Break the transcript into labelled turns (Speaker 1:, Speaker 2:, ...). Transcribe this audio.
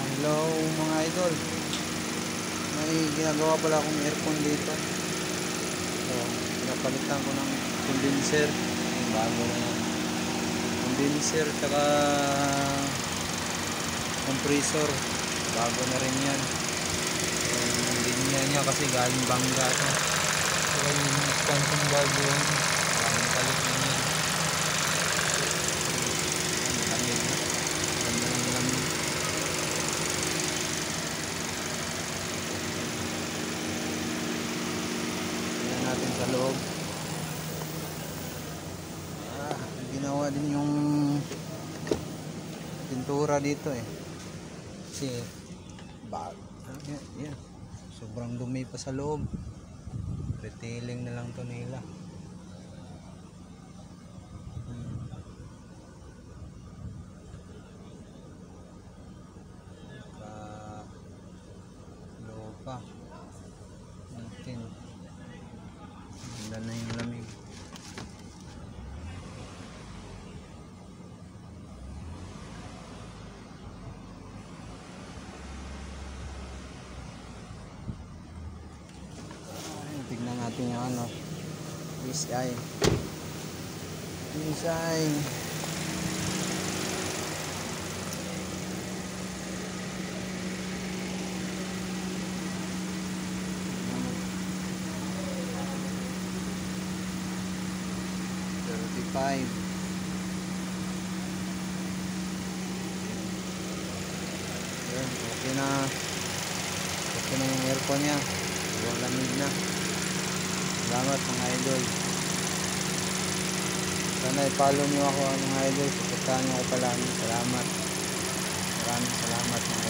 Speaker 1: Hello mga idol, may ginagawa pala akong aircon dito. So pinapalitan ko ng condenser, bago na yan, condenser tsaka compressor, bago na rin yan. Yung linya niya kasi galing Bangga to, saka yung expansion bago yan, maraming palit na yan. Lamig na, ganda ng lamig. Natin sa loob. Ginawa din yung pintura dito kasi yan, sobrang dumi pa sa loob. Retailing na lang to nila. Loob pa natin. Ganda na yung lamig. Tignan natin yung ano, PSI. Five. Yan, okay na yung aircon niya. Sobrang lamig na. Salamat mga idol. Sana i-follow nyo ako mga idol. Suportahan nyo ako palagi. Salamat. Maraming salamat mga